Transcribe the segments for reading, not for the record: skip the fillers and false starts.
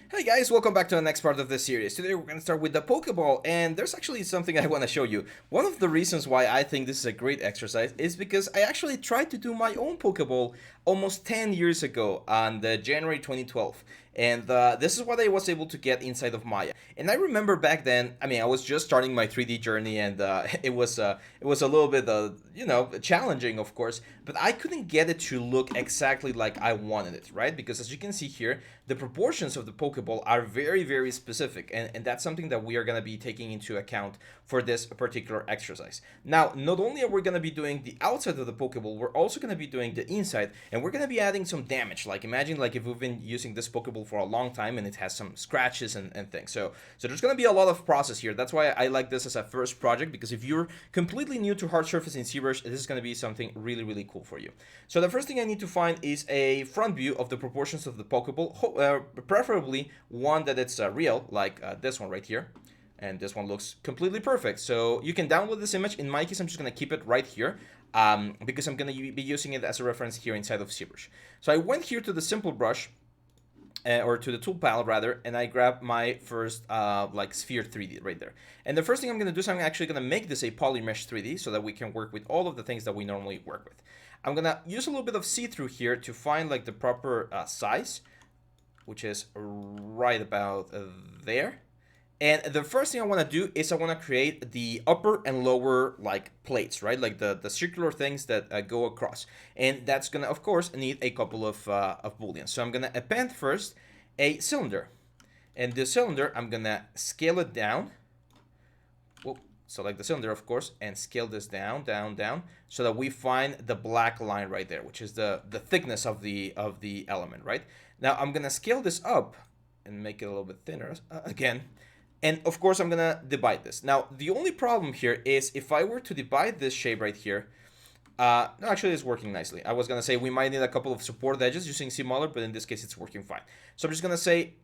Hey guys, welcome back to the next part of this series. Today we're going to start with the Pokeball, and there's actually something I want to show you. One of the reasons why I think this is a great exercise is because I actually tried to do my own Pokeball almost 10 years ago on the January 2012. And this is what I was able to get inside of Maya. And I remember back then, I mean, I was just starting my 3D journey, and it was a little bit, challenging, of course. But I couldn't get it to look exactly like I wanted it, right? Because as you can see here, the proportions of the Pokeball are very, very specific, and that's something that we are going to be taking into account for this particular exercise. Now, not only are we going to be doing the outside of the Pokeball, we're also going to be doing the inside, and we're going to be adding some damage. Like, imagine like if we've been using this Pokeball for a long time and it has some scratches and things. So there's going to be a lot of process here. That's why I like this as a first project, because if you're completely new to hard surface in ZBrush, this is going to be something really, really cool for you. So the first thing I need to find is a front view of the proportions of the Pokeball, preferably one that it's real, like this one right here. And this one looks completely perfect. So you can download this image. In my case, I'm just going to keep it right here because I'm going to be using it as a reference here inside of ZBrush. So I went here to the simple brush, or to the tool panel rather, and I grab my first like sphere 3D right there. And the first thing I'm going to do is I'm actually going to make this a polymesh 3D so that we can work with all of the things that we normally work with. I'm going to use a little bit of see-through here to find like the proper size, which is right about there. And the first thing I want to do is I want to create the upper and lower like plates, right? Like the circular things that go across. And that's going to, of course, need a couple of booleans. So I'm going to append first a cylinder. And the cylinder, I'm going to scale it down. Whoop. Select the cylinder, of course, and scale this down, down, down, so that we find the black line right there, which is the thickness of the element, right? Now I'm going to scale this up and make it a little bit thinner again. And of course, I'm going to divide this. Now, the only problem here is if I were to divide this shape right here, no, actually, it's working nicely. I was going to say we might need a couple of support edges using Simuler, but in this case, it's working fine. So I'm just going to say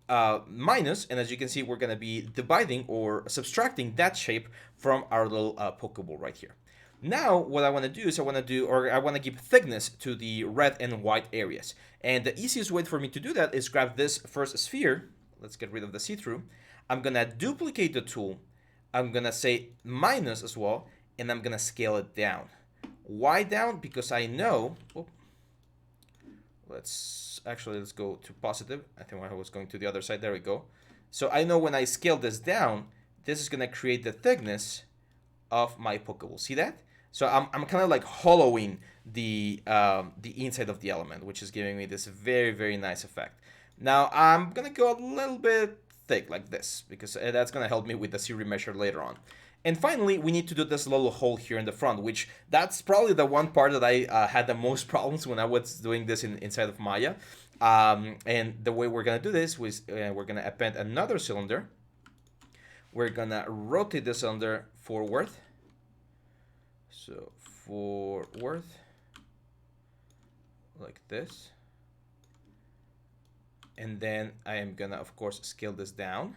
minus, and as you can see, we're going to be dividing or subtracting that shape from our little Pokeball right here. Now, what I want to do is I want to give thickness to the red and white areas. And the easiest way for me to do that is grab this first sphere. Let's get rid of the see-through. I'm going to duplicate the tool. I'm going to say minus as well, and I'm going to scale it down. Why down? Because I know, let's go to positive. I think I was going to the other side. There we go. So I know when I scale this down, this is going to create the thickness of my Pokeball. See that? So I'm kind of like hollowing the inside of the element, which is giving me this very, very nice effect. Now I'm going to go a little bit thick like this, because that's going to help me with the series measure later on. And finally, we need to do this little hole here in the front, which that's probably the one part that I had the most problems when I was doing this inside of Maya. And the way we're going to do this was we're going to append another cylinder. We're going to rotate the cylinder forward. So forward, like this. And then I am going to, of course, scale this down.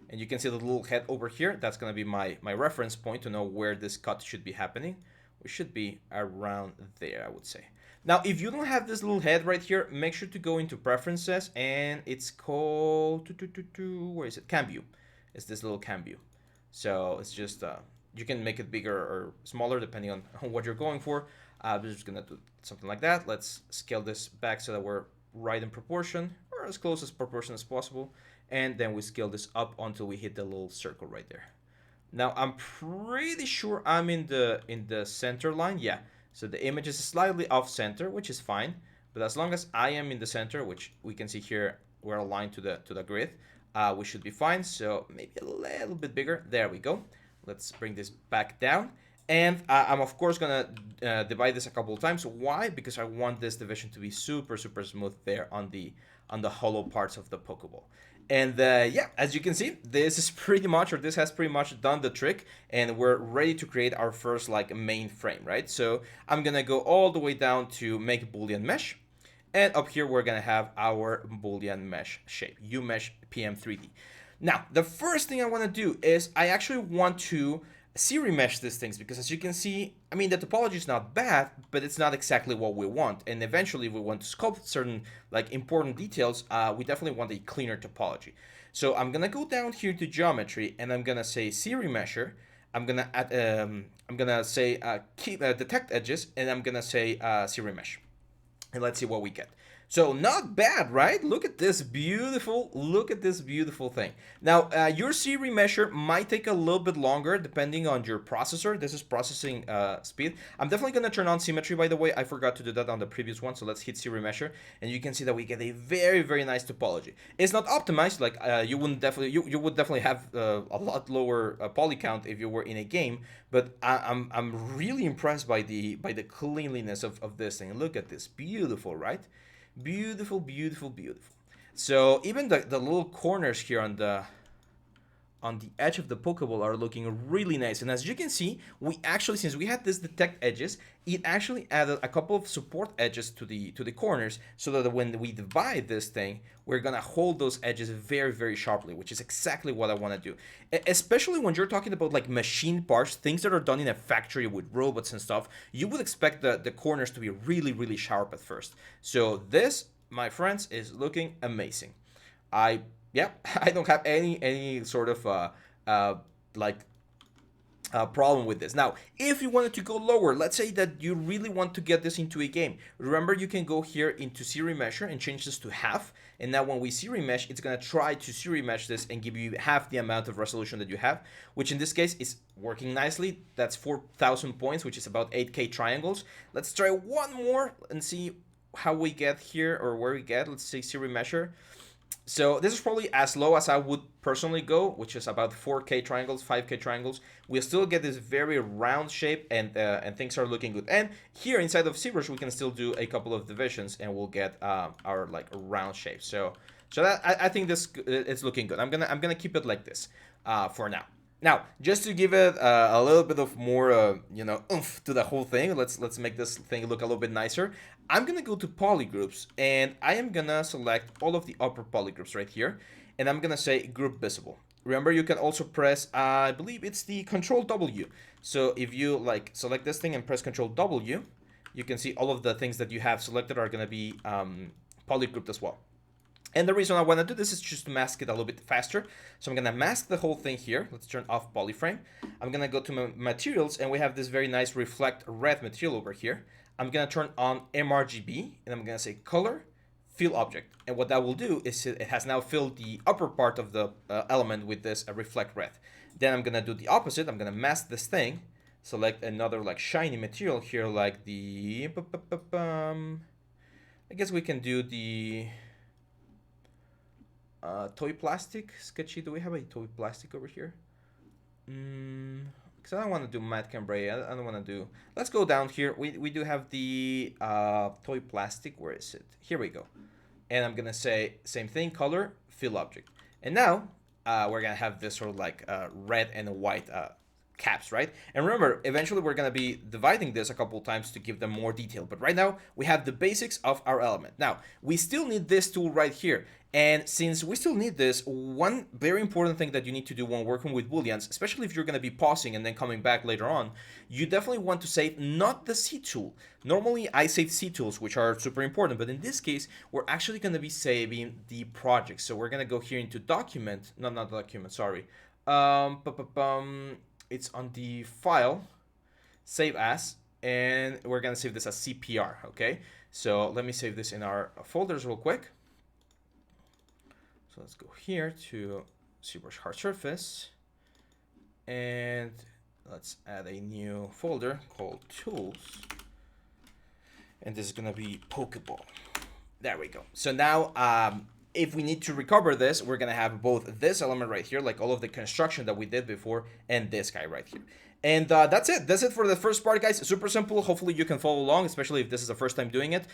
And you can see the little head over here. That's going to be my reference point to know where this cut should be happening. We should be around there, I would say. Now, if you don't have this little head right here, make sure to go into preferences, and it's called, where is it? Cam view. It's this little cam view. So it's just, you can make it bigger or smaller depending on what you're going for. I'm just going to do something like that. Let's scale this back so that we're right in proportion, or as close as proportion as possible. And then we scale this up until we hit the little circle right there. Now I'm pretty sure I'm in the center line. Yeah, so the image is slightly off center, which is fine. But as long as I am in the center, which we can see here, we're aligned to the grid, we should be fine. So maybe a little bit bigger. There we go. Let's bring this back down. And I'm of course gonna divide this a couple of times. Why? Because I want this division to be super, super smooth there on the hollow parts of the Pokeball. And yeah, as you can see, this has pretty much done the trick, and we're ready to create our first like main frame, right? So I'm gonna go all the way down to make Boolean mesh, and up here we're gonna have our Boolean mesh shape, UMesh PM3D. Now, the first thing I want to do is I actually want to remesh these things, because as you can see, I mean, the topology is not bad, but it's not exactly what we want. And eventually, if we want to sculpt certain like important details, we definitely want a cleaner topology. So I'm gonna go down here to geometry, and I'm gonna say remesher. I'm gonna add, I'm gonna say keep detect edges, and I'm gonna say remesh, and let's see what we get. So not bad, right? Look at this beautiful thing. Now, your series measure might take a little bit longer depending on your processor. This is processing speed. I'm definitely gonna turn on symmetry, by the way. I forgot to do that on the previous one, so let's hit series measure, and you can see that we get a very nice topology. It's not optimized, like you would definitely have a lot lower poly count if you were in a game, but I'm really impressed by the cleanliness of this thing. Look at this, beautiful, right? Beautiful. So even the little corners here on the edge of the Pokeball are looking really nice. And as you can see, we actually, since we had this detect edges, it actually added a couple of support edges to the corners, so that when we divide this thing, we're gonna hold those edges very sharply, which is exactly what I want to do. Especially when you're talking about like machine parts, things that are done in a factory with robots and stuff, you would expect the corners to be really sharp at first. So this, my friends, is looking amazing. Yeah, I don't have any sort of like problem with this. Now, if you wanted to go lower, let's say that you really want to get this into a game. Remember, you can go here into series measure and change this to half. And now when we series mesh, it's gonna try to series mesh this and give you half the amount of resolution that you have, which in this case is working nicely. That's 4,000 points, which is about 8K triangles. Let's try one more and see how we get here, or where we get. Let's say series measure. So this is probably as low as I would personally go, which is about 4K triangles, 5K triangles. We still get this very round shape, and things are looking good. And here inside of ZBrush, we can still do a couple of divisions, and we'll get our like round shape. So that I think this it's looking good. I'm gonna keep it like this for now. Now, just to give it a little bit of more, oomph to the whole thing, let's make this thing look a little bit nicer. I'm gonna go to poly groups, and I am gonna select all of the upper poly groups right here, and I'm gonna say group visible. Remember, you can also press, I believe it's the Control W. So if you like select this thing and press Control W, you can see all of the things that you have selected are gonna be poly grouped as well. And the reason I want to do this is just to mask it a little bit faster. So I'm going to mask the whole thing here. Let's turn off polyframe. I'm going to go to my materials, and we have this very nice reflect red material over here. I'm going to turn on mRGB, and I'm going to say color, fill object. And what that will do is it has now filled the upper part of the element with this reflect red. Then I'm going to do the opposite. I'm going to mask this thing, select another like shiny material here, like the, I guess we can do the toy plastic sketchy. Do we have a toy plastic over here? Because I don't want to do matte cambray. I don't want to do. Let's go down here. We do have the toy plastic. Where is it? Here we go. And I'm gonna say same thing, color, fill object. And now we're gonna have this sort of like red and white caps, right? And remember, eventually we're gonna be dividing this a couple times to give them more detail. But right now we have the basics of our element. Now we still need this tool right here. And since we still need this, one very important thing that you need to do when working with booleans, especially if you're going to be pausing and then coming back later on, you definitely want to save not the C tool. Normally I save C tools, which are super important, but in this case, we're actually going to be saving the project. So we're going to go here into document, not document, sorry. It's on the file, save as, and we're going to save this as CPR, okay? So let me save this in our folders real quick. So let's go here to ZBrush Hard Surface, and let's add a new folder called Tools, and this is gonna be Pokeball. There we go. So now, if we need to recover this, we're gonna have both this element right here, like all of the construction that we did before, and this guy right here. And that's it. That's it for the first part, guys. Super simple. Hopefully you can follow along, especially if this is the first time doing it.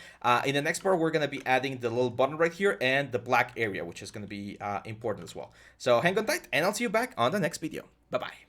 In the next part, we're going to be adding the little button right here and the black area, which is going to be important as well. So hang on tight, and I'll see you back on the next video. Bye-bye.